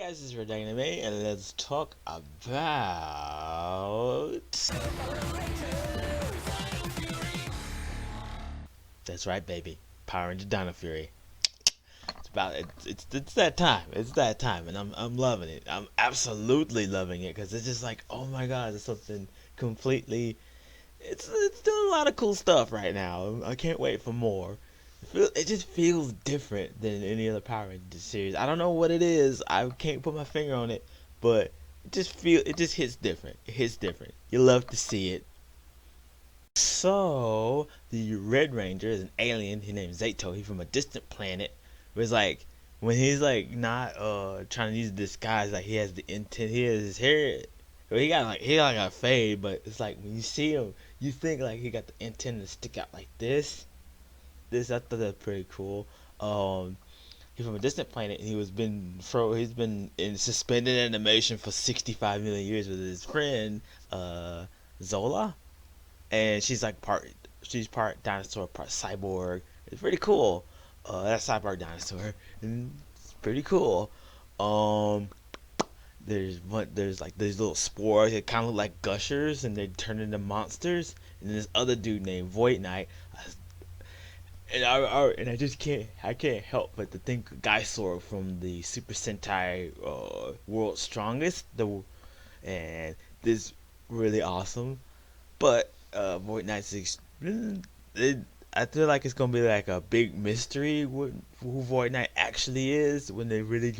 Guys, this is Red Anime, and let's talk about. That's right, baby. Power Rangers Dino Fury. It's that time. It's that time, and I'm loving it. I'm absolutely loving it because it's just like, oh my god, it's something completely. It's doing a lot of cool stuff right now. I can't wait for more. It just feels different than any other Power Rangers series. I don't know what it is. I can't put my finger on it, but it just hits different. It hits different. You love to see it. So the Red Ranger is an alien. His name is Zato. He's from a distant planet. It was like when he's like not trying to use disguise, like he has the intent. He has his hair. Well, he got a fade, but it's like when you see him, you think like he got the intent to stick out like this. I thought that's pretty cool. Um, he's from a distant planet, and he's been in suspended animation for 65 million years with his friend Zola, and she's part dinosaur, part cyborg. It's pretty cool. That's cyborg dinosaur, and it's pretty cool. Um, there's like these little spores that kind of look like gushers, and they turn into monsters. And then this other dude named Void Knight, and I just can't help but to think Geysaur from the Super Sentai World's Strongest, and this really awesome. But Void Knight's it, I feel like it's gonna be like a big mystery who Void Knight actually is when it really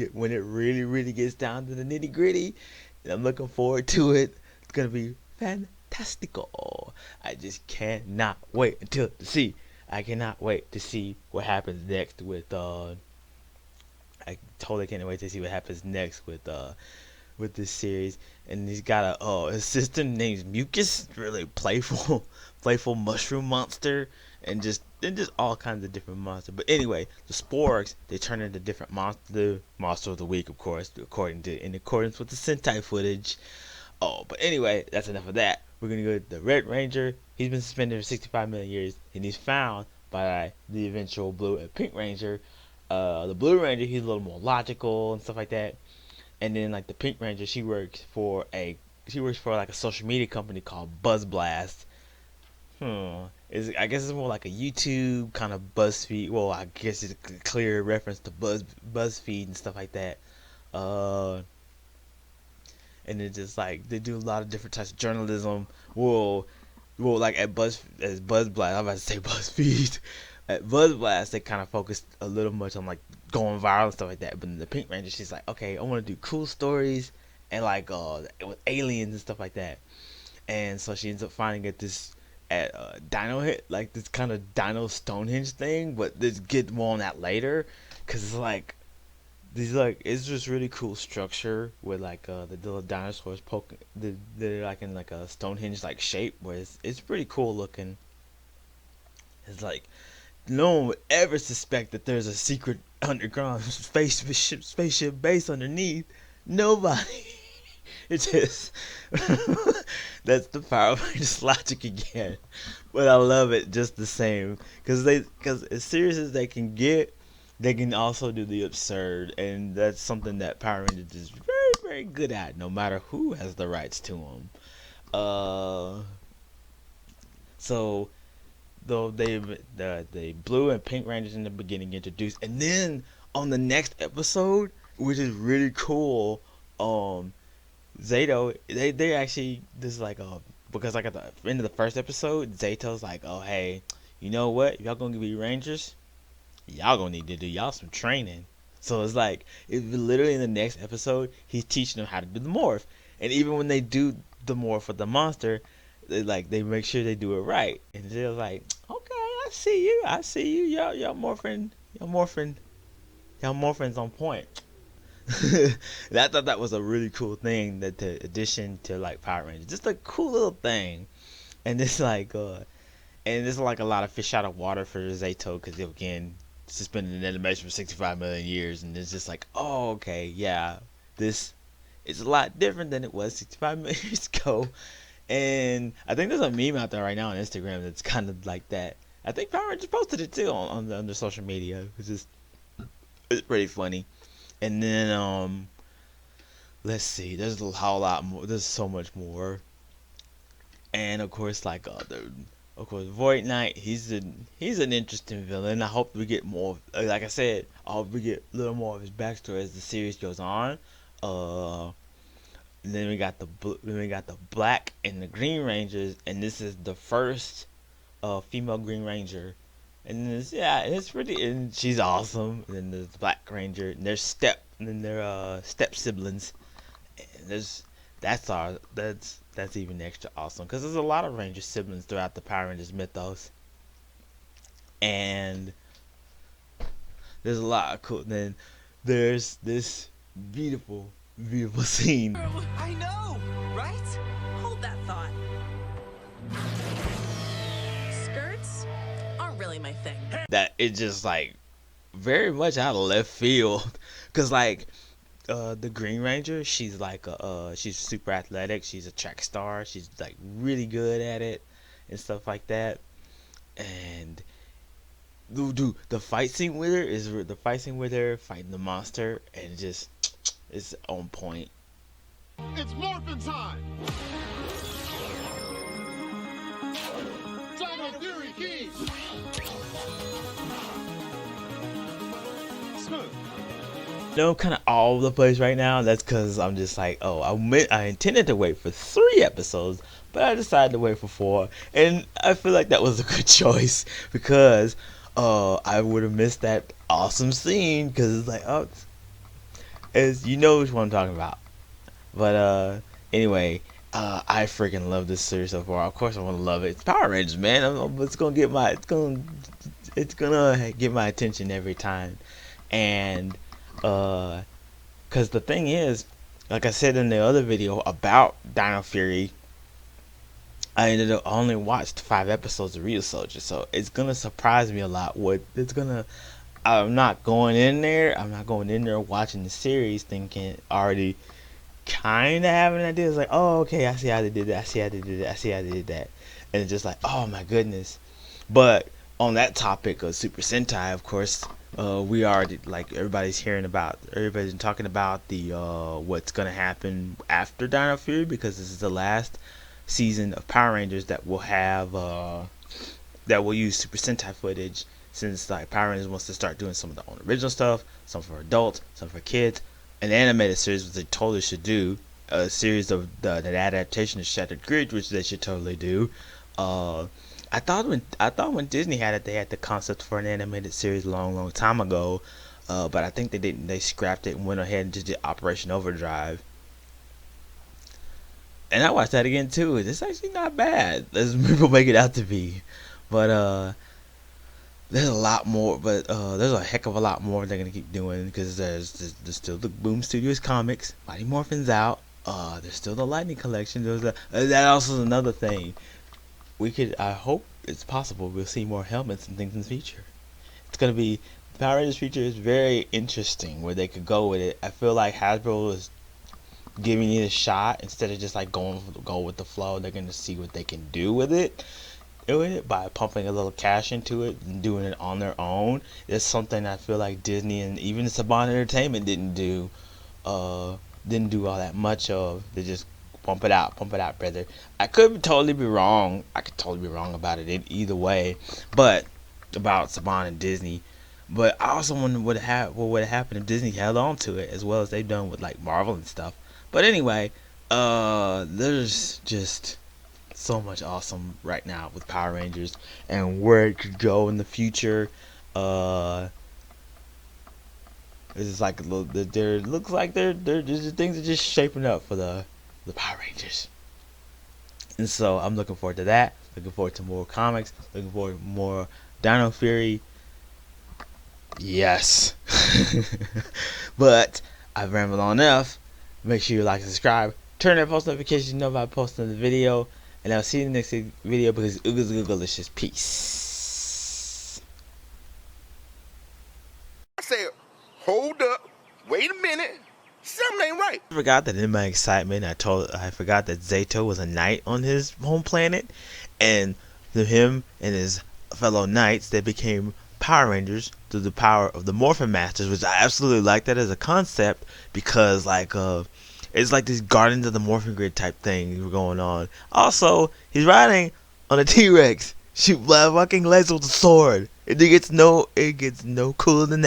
gets down to the nitty gritty. And I'm looking forward to it. It's gonna be fantastical. I just cannot wait until to see. I cannot wait to see what happens next with I totally can't wait to see what happens next with this series. And he's got a assistant named Mucus, really playful playful mushroom monster, and just all kinds of different monsters. But anyway, the sporgs, they turn into different monster of the week, of course, in accordance with the Sentai footage. Oh, but anyway, that's enough of that. We're gonna go to the Red Ranger. He's been suspended for 65 million years, and he's found by the eventual Blue and Pink Ranger. The Blue Ranger, he's a little more logical and stuff like that. And then like the Pink Ranger, she works for like a social media company called Buzzblast. I guess it's more like a YouTube kind of BuzzFeed. Well, I guess it's a clear reference to BuzzFeed and stuff like that. Uh, and it's just like they do a lot of different types of journalism. Like as Buzzblast, I'm about to say BuzzFeed. At Buzzblast, they kind of focused a little much on like going viral and stuff like that. But in the Pink Ranger, she's like, okay, I want to do cool stories and like with aliens and stuff like that. And so she ends up finding at Dino Hit, like this kind of Dino Stonehenge thing. But let's get more on that later, cause it's just really cool structure with like the little dinosaurs poking. They're like in like a Stonehenge like shape, where it's pretty cool looking. It's like no one would ever suspect that there's a secret underground spaceship base underneath. Nobody. It's just that's the Power Rangers logic again. But I love it just the same because as serious as they can get, they can also do the absurd, and that's something that Power Rangers is very good at, no matter who has the rights to them. Uh, so though the Blue and Pink Rangers in the beginning introduced, and then on the next episode, which is really cool, um, Zato, they actually this is like because like at the end of the first episode, Zato's like, oh hey, you know what? Y'all gonna be Rangers? Y'all gonna need to do y'all some training. So it's like literally in the next episode, he's teaching them how to do the morph, and even when they do the morph with the monster, they make sure they do it right, and they're like, okay, I see you, y'all morphing's on point. And I thought that was a really cool thing, that the addition to like Power Rangers, just a cool little thing. And it's like and there's like a lot of fish out of water for Zato, because again, suspended in animation for 65 million years, and it's just like, oh okay, yeah, this is a lot different than it was 65 million years ago. And I think there's a meme out there right now on Instagram that's kind of like that. I think Power Rangers posted it too on their social media, which is it's pretty funny. And then let's see. There's a whole lot more. There's so much more. And of course, like of course, Void Knight. He's an interesting villain. I hope we get more. Like I said, I hope we get a little more of his backstory as the series goes on. Uh, and then we got the Black and the Green Rangers, and this is the first female Green Ranger. And it's pretty, and she's awesome. And then there's Black Ranger, and their step siblings. And that's even extra awesome because there's a lot of Ranger siblings throughout the Power Rangers mythos, and there's a lot of cool. Then there's this beautiful scene. I know, right? Hold that thought. Skirts aren't really my thing. That it just like very much out of left field, cause like the Green Ranger, she's like she's super athletic. She's a track star. She's like really good at it and stuff like that. And dude, the fight scene with her fighting the monster, and just it's on point. It's morphin' time! Dino Fury keys! Smooth. No, I'm kind of all over the place right now. That's because I'm just like, oh, I intended to wait for 3 episodes, but I decided to wait for 4, and I feel like that was a good choice because I would have missed that awesome scene because it's like, oh, as you know which one I'm talking about. But anyway, I freaking love this series so far. Of course, I want to love it. It's Power Rangers, man. It's gonna get my attention every time, and because the thing is, like I said in the other video about Dino Fury, I ended up only watched 5 episodes of Real Soldier, so it's gonna surprise me a lot. I'm not going in there watching the series thinking already kind of having an idea. It's like, oh, okay, I see how they did that. I see how they did that, and it's just like, oh my goodness. But on that topic of Super Sentai, of course, we already, like, everybody's talking about the what's gonna happen after Dino Fury, because this is the last season of Power Rangers that will have that will use Super Sentai footage, since like Power Rangers wants to start doing some of their own original stuff, some for adults, some for kids. An animated series, which they totally should do. A series of the adaptation of Shattered Grid, which they should totally do. I thought when Disney had it, they had the concept for an animated series a long time ago, but I think they didn't. They scrapped it and went ahead and just did Operation Overdrive. And I watched that again too. It's actually not bad, as people make it out to be. But there's a lot more. But there's a heck of a lot more they're gonna keep doing, because there's still the Boom Studios comics. Mighty Morphin's out. There's still the Lightning Collection. That also is another thing. I hope it's possible we'll see more helmets and things in the future. It's gonna be, Power Rangers future is very interesting where they could go with it. I feel like Hasbro is giving it a shot instead of just like go with the flow. They're gonna see what they can do with it by pumping a little cash into it and doing it on their own. It's something I feel like Disney and even Saban Entertainment didn't do all that much of. They just pump it out, brother. I could totally be wrong. About it either way, but about Saban and Disney. But I also wonder what would have happened if Disney held on to it as well as they've done with like Marvel and stuff. But anyway, there's just so much awesome right now with Power Rangers and where it could go in the future. It's like there looks like things are just shaping up for the Power Rangers, and so I'm looking forward to that. Looking forward to more comics. Looking forward to more Dino Fury. Yes. But I've rambled on enough. Make sure you like and subscribe. Turn on post notifications to know if I post another video. And I'll see you in the next video, because Oogles Googlicious. Peace. I said, hold up, wait a minute, something ain't right. I forgot that in my excitement, I forgot that Zato was a knight on his home planet, and through him and his fellow knights, they became Power Rangers through the power of the Morphin Masters, which I absolutely like that as a concept, because like It's like this Guardians of the Morphin Grid type thing going on. Also, he's riding on a T-Rex. Shoot fucking legs with a sword. It gets no cooler than that.